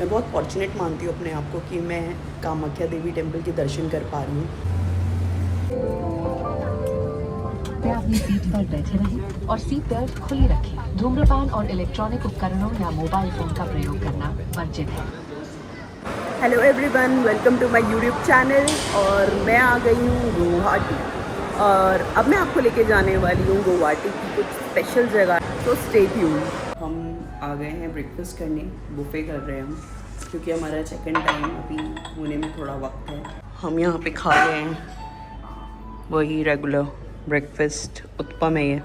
मैं बहुत फॉर्चुनेट मानती हूँ अपने आप को कि मैं कामाख्या देवी टेम्पल के दर्शन कर पा रही हूँ। अपनी सीट पर बैठे रहें और सीट बेल्ट खुली रखें। धूम्रपान और इलेक्ट्रॉनिक उपकरणों या मोबाइल फोन का प्रयोग करना वर्जित है। Hello everyone, welcome to my YouTube channel. और मैं आ गई हूँ गुवाहाटी और अब मैं आपको लेके जाने वाली हूँ गुवाहाटी की कुछ स्पेशल जगह। तो स्टे ट्यून्ड। हम आ गए हैं ब्रेकफास्ट करने, बुफे कर रहे हैं हम, क्योंकि हमारा चेक इन टाइम अभी होने में थोड़ा वक्त है। हम यहाँ पे खा रहे हैं वही रेगुलर ब्रेकफास्ट, उत्पम है ये।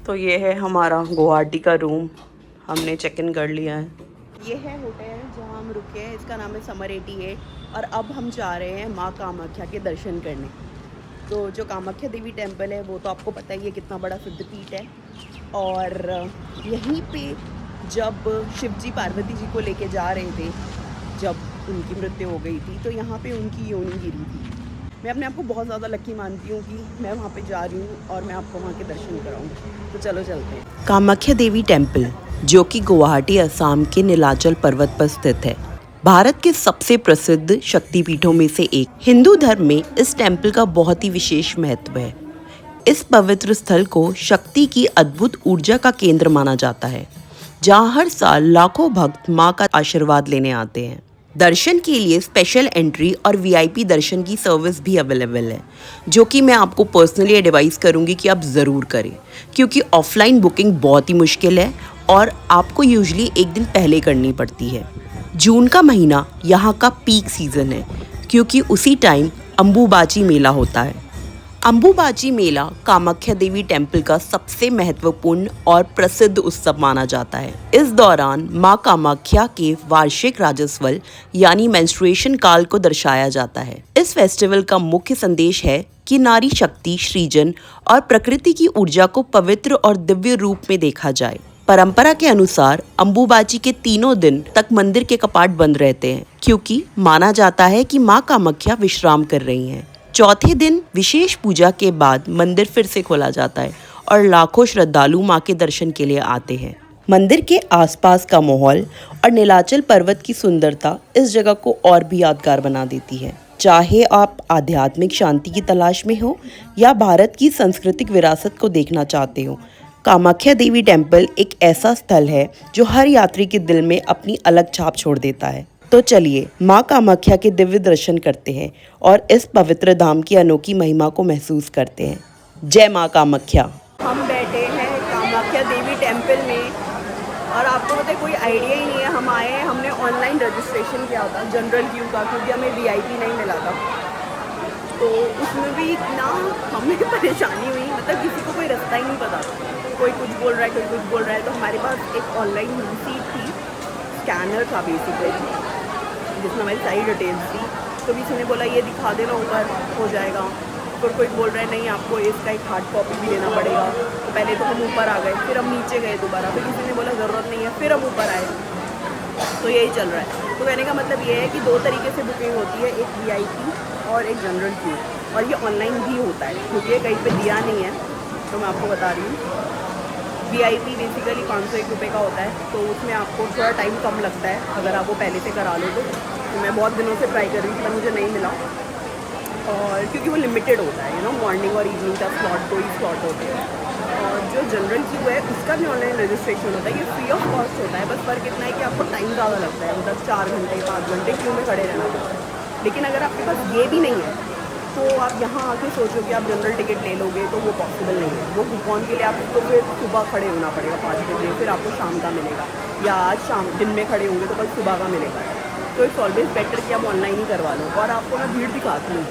तो ये है हमारा गुवाहाटी का रूम, हमने चेक इन कर लिया है। ये है होटल जहाँ हम रुके हैं, इसका नाम है समर 88। और अब हम जा रहे हैं माँ कामाख्या के दर्शन करने। तो जो कामाख्या देवी टेम्पल है वो तो आपको पता ही है कितना बड़ा सिद्धपीठ है। और यहीं पे जब शिव जी पार्वती जी को लेके जा रहे थे, जब उनकी मृत्यु हो गई थी, तो यहाँ पे उनकी योनि गिरी थी। मैं अपने आप को बहुत ज़्यादा लकी मानती हूँ कि मैं वहाँ पे जा रही हूँ और मैं आपको वहाँ के दर्शन कराऊँगी। तो चलो चलते हैं। कामाख्या देवी टेम्पल, जो कि गुवाहाटी असम के नीलाचल पर्वत पर स्थित है, भारत के सबसे प्रसिद्ध शक्तिपीठों में से एक। हिंदू धर्म में इस टेम्पल का बहुत ही विशेष महत्व है। इस पवित्र स्थल को शक्ति की अद्भुत ऊर्जा का केंद्र माना जाता है, जहाँ हर साल लाखों भक्त माँ का आशीर्वाद लेने आते हैं। दर्शन के लिए स्पेशल एंट्री और वीआईपी दर्शन की सर्विस भी अवेलेबल है, जो कि मैं आपको पर्सनली एडवाइस करूंगी कि आप ज़रूर करें, क्योंकि ऑफलाइन बुकिंग बहुत ही मुश्किल है और आपको यूजुअली एक दिन पहले करनी पड़ती है। जून का महीना यहाँ का पीक सीज़न है, क्योंकि उसी टाइम अम्बुबाची मेला होता है। अम्बुबाची मेला कामाख्या देवी टेम्पल का सबसे महत्वपूर्ण और प्रसिद्ध उत्सव माना जाता है। इस दौरान मां कामाख्या के वार्षिक राजस्वल यानी मेंस्ट्रुएशन काल को दर्शाया जाता है। इस फेस्टिवल का मुख्य संदेश है कि नारी शक्ति, सृजन और प्रकृति की ऊर्जा को पवित्र और दिव्य रूप में देखा जाए। परंपरा के अनुसार अम्बुबाची के 3 दिन तक मंदिर के कपाट बंद रहते हैं, क्योंकि माना जाता है कि मां कामाख्या विश्राम कर रही हैं। चौथे दिन विशेष पूजा के बाद मंदिर फिर से खोला जाता है और लाखों श्रद्धालु मां के दर्शन के लिए आते हैं। मंदिर के आसपास का माहौल और नीलाचल पर्वत की सुंदरता इस जगह को और भी यादगार बना देती है। चाहे आप आध्यात्मिक शांति की तलाश में हो या भारत की सांस्कृतिक विरासत को देखना चाहते हो, कामाख्या देवी टेम्पल एक ऐसा स्थल है जो हर यात्री के दिल में अपनी अलग छाप छोड़ देता है। तो चलिए माँ कामाख्या के दिव्य दर्शन करते हैं और इस पवित्र धाम की अनोखी महिमा को महसूस करते हैं। जय माँ कामाख्या। हम बैठे हैं कामाख्या देवी टेम्पल में और आपको पता है कोई आइडिया ही नहीं है। हम आए हैं, हमने ऑनलाइन रजिस्ट्रेशन किया था जनरल क्यू का, क्योंकि हमें वीआईपी नहीं मिला था। तो उसमें भी इतना हमें परेशानी हुई, मतलब किसी को कोई रास्ता ही नहीं पता। कोई कुछ बोल रहा है, कोई कुछ बोल रहा है। तो हमारे पास एक ऑनलाइन रिसीट थी, स्कैनर था बेसिकली, जिसमें हमारी सारी डिटेल्स थी। तो किसी ने बोला ये दिखा देना, ऊपर हो जाएगा। तो कोई बोल रहा है नहीं, आपको इसका एक हार्ड कॉपी भी लेना पड़ेगा। तो पहले तो हम ऊपर आ गए, फिर हम नीचे गए दोबारा, फिर किसी ने बोला ज़रूरत नहीं है, फिर हम ऊपर आए। तो यही चल रहा है। तो कहने का मतलब ये है कि 2 तरीके से बुकिंग होती है, एक वीआईपी और एक जनरल क्यू। और ये ऑनलाइन भी होता है, क्योंकि ये कहीं पर दिया नहीं है, तो मैं आपको बता रही हूँ। वीआईपी बेसिकली 501 रुपये का होता है, तो उसमें आपको थोड़ा टाइम कम लगता है अगर आप वो पहले से करा लो। तो मैं बहुत दिनों से ट्राई कर रही थी पर मुझे नहीं मिला, और क्योंकि वो लिमिटेड होता है, मॉर्निंग और इवनिंग का स्लॉट, 2 ही स्लॉट होते हैं। और जो जनरल क्यू है उसका भी ऑनलाइन रजिस्ट्रेशन होता है, ये फ्री ऑफ कॉस्ट होता है। बस फ़र्क इतना है कि आपको टाइम ज़्यादा लगता है, मतलब 4 घंटे 5 घंटे क्यू में खड़े रहना पड़ता है। लेकिन अगर आपके पास ये भी नहीं है तो आप यहाँ आके सोचो कि आप जनरल टिकट ले लोगे, तो वो पॉसिबल नहीं है। वो कूपन के लिए आपको फिर सुबह खड़े होना पड़ेगा 5 बजे, फिर आपको शाम का मिलेगा, या आज शाम दिन में खड़े होंगे तो कल सुबह का मिलेगा। तो इट्स ऑलवेज बेटर कि आप ऑनलाइन ही करवा लो। और आपको ना भीड़ दिखाती हूँ,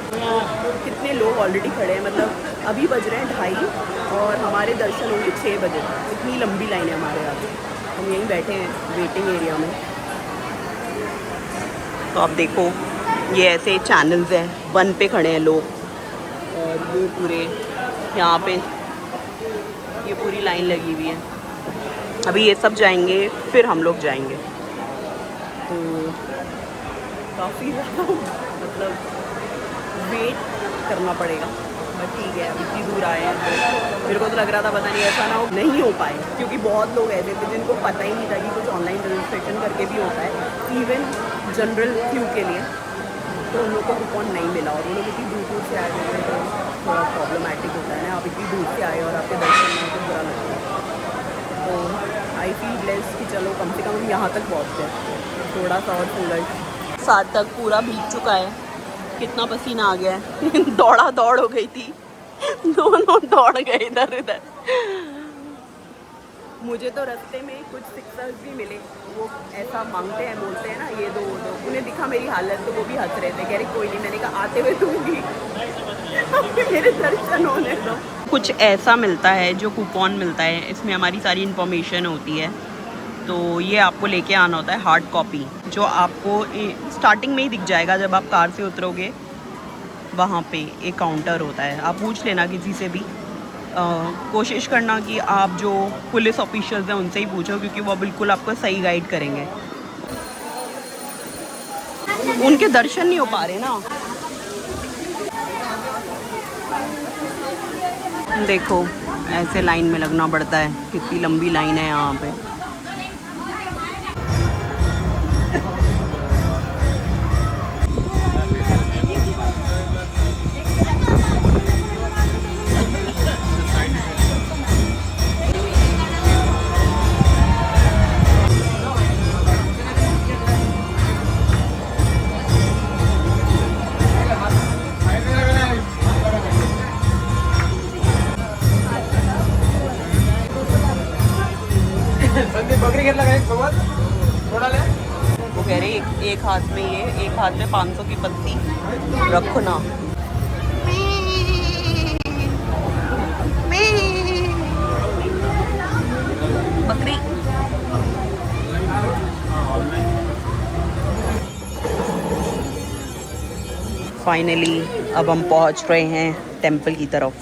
कितने लोग ऑलरेडी खड़े हैं, मतलब अभी बज रहे हैं 2:30 और हमारे दर्शन होंगे 6 बजे तक। इतनी लंबी लाइन है हमारे यहाँ पे। हम यहीं बैठे हैं वेटिंग एरिया में। तो आप देखो, ये ऐसे चैनल्स हैं, 1 पे खड़े हैं लोग, और ये पूरे यहाँ पे ये पूरी लाइन लगी हुई है। अभी ये सब जाएंगे, फिर हम लोग जाएंगे। तो काफ़ी ज़्यादा मतलब वेट करना पड़ेगा, बट ठीक है, अब इतनी दूर आए हैं तो मेरे को तो लग रहा था पता नहीं ऐसा ना हो नहीं हो पाए, क्योंकि बहुत लोग ऐसे थे जिनको पता ही नहीं था कि कुछ ऑनलाइन रजिस्ट्रेशन करके भी होता है इवन जनरल क्यू के लिए, तो उन लोग को कूपन नहीं मिला और वो लोग इतनी दूर दूर से आए हुए थे, तो थोड़ा प्रॉब्लमेटिक होता है ना, आप इतनी दूर से आए और आपके दर्शन में तो बुरा लगता है। तो आई फील ब्लेस्ड कि चलो कम से कम हम यहाँ तक पहुँच गए, थोड़ा सा और फूलर सार्थक पूरा भीग चुका है, कितना पसीना आ गया है दौड़ा दौड़ हो गई थी, दोनों दौड़ गए इधर उधर। मुझे तो रास्ते में कुछ सिक्सर्स भी मिले, वो ऐसा मांगते हैं, बोलते हैं ना ये दो वो दो, उन्हें दिखा मेरी हालत तो वो भी हंस रहे थे, कह रहे कोई नहीं, मैंने कहा आते हुए दूंगी मेरे दर्शन होने दो। कुछ ऐसा मिलता है जो कूपन मिलता है, इसमें हमारी सारी इन्फॉर्मेशन होती है, तो ये आपको लेके आना होता है हार्ड कॉपी, जो आपको स्टार्टिंग में ही दिख जाएगा जब आप कार से उतरोगे, वहाँ पे एक काउंटर होता है, आप पूछ लेना किसी से भी। कोशिश करना कि आप जो पुलिस ऑफिशियल्स हैं उनसे ही पूछो, क्योंकि वो बिल्कुल आपको सही गाइड करेंगे। उनके दर्शन नहीं हो पा रहे ना, देखो ऐसे लाइन में लगना पड़ता है, कितनी लंबी लाइन है यहाँ पे। वो कह रहे एक हाथ में ये, एक हाथ में 500 की पत्ती रखो ना। बकरी फाइनली अब हम पहुंच रहे हैं टेंपल की तरफ,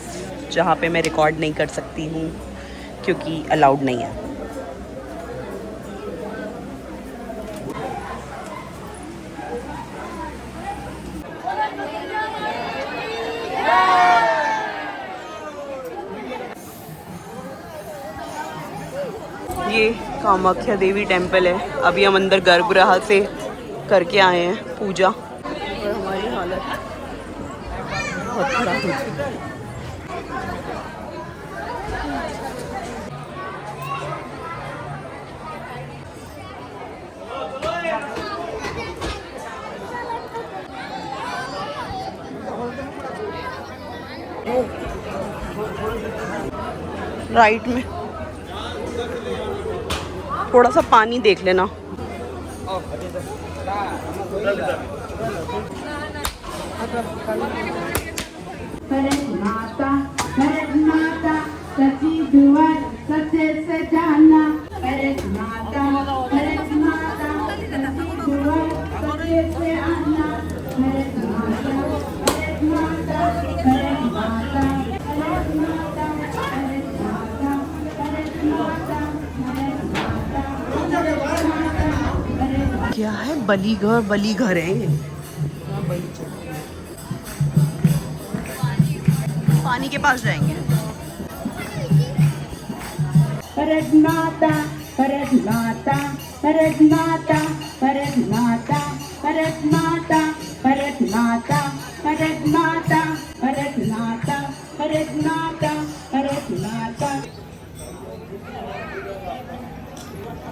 जहाँ पे मैं रिकॉर्ड नहीं कर सकती हूँ क्योंकि अलाउड नहीं है। ये कामाख्या देवी टेंपल है, अभी हम अंदर गर्भगृह से करके आए हैं पूजा, और हमारी हालत बहुत खराब हो चुकी है। राइट में थोड़ा सा पानी देख लेना। भरत माता सची दुआर सचे से जाना, भरत माता सची दुआर सचे से आना, भरत माता भरत माता भरत माता भरत माता भरत माता भरत माता भरत माता। क्या है बलीघर? बलीघर है ये, पानी के पास जाएंगे। भरत माता भरत माता भरत माता भरत माता भरत माता भरत माता भरत माता भरत माता भरत माता भरत माता।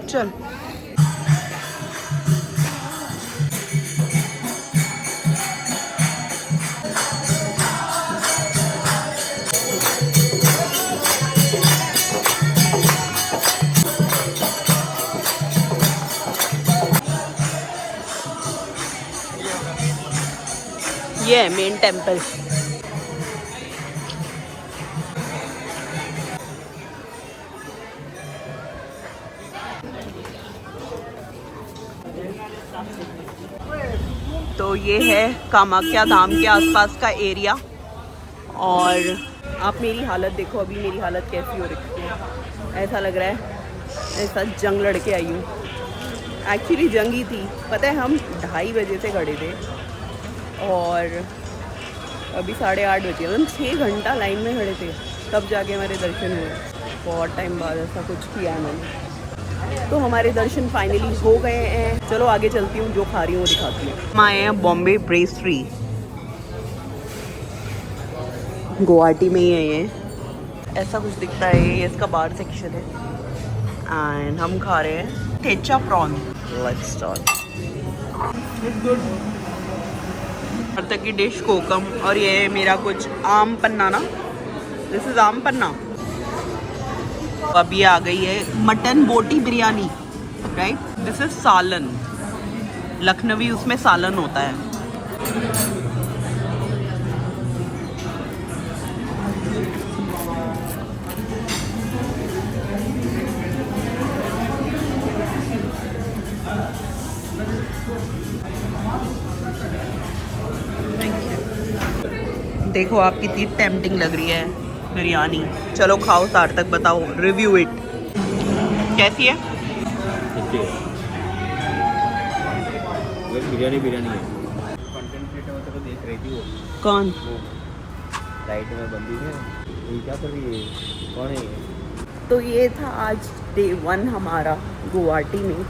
चल ये है मेन टेंपल। तो ये है कामाख्या धाम के आसपास का एरिया, और आप मेरी हालत देखो, अभी मेरी हालत कैसी हो रखी है, ऐसा लग रहा है ऐसा जंग लड़के आई हूँ। एक्चुअली जंग ही थी, पता है हम 2:30 बजे से खड़े थे और अभी 8:30 बजे, मतलब 6 घंटा लाइन में खड़े थे, तब जाके हमारे दर्शन हुए। बहुत टाइम बाद ऐसा कुछ किया मैंने। तो हमारे दर्शन फाइनली हो गए हैं। चलो आगे चलती हूँ, जो खा रही हूँ वो दिखाती हूँ। हम आए हैं बॉम्बे पेस्ट्री, गुवाहाटी में ही है ये। ऐसा कुछ दिखता है, ये इसका बार सेक्शन है एंड हम खा रहे हैं thecha prawn. Let's start. It's good. तक की डिश कोकम और ये है मेरा कुछ आम पन्ना ना, दिस इज आम पन्ना। अब ये आ गई है मटन बोटी बिरयानी, राइट। दिस इज सालन, लखनवी उसमें सालन होता है। देखो आप कितनी टेम्पटिंग लग रही है बिरयानी। चलो खाओ, सार्थक बताओ, रिव्यू इट कैसी है। बिरयानी है। कंटेंट क्रिएटर मतलब वो देख रही थी, वो कौन? राइट में बंदी है, ये क्या कर रही है, कौन है ये? तो ये था आज डे 1 हमारा गुवाहाटी में।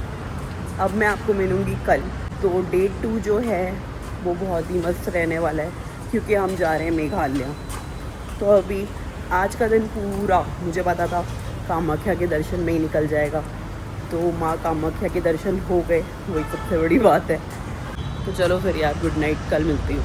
अब मैं आपको मिलूँगी कल। तो डे 2 जो है वो बहुत ही मस्त रहने वाला है, क्योंकि हम जा रहे हैं मेघालय। तो अभी आज का दिन पूरा मुझे पता था कामाख्या के दर्शन में ही निकल जाएगा, तो माँ कामाख्या के दर्शन हो गए, वही सबसे बड़ी बात है। तो चलो फिर यार, गुड नाइट, कल मिलती हूँ।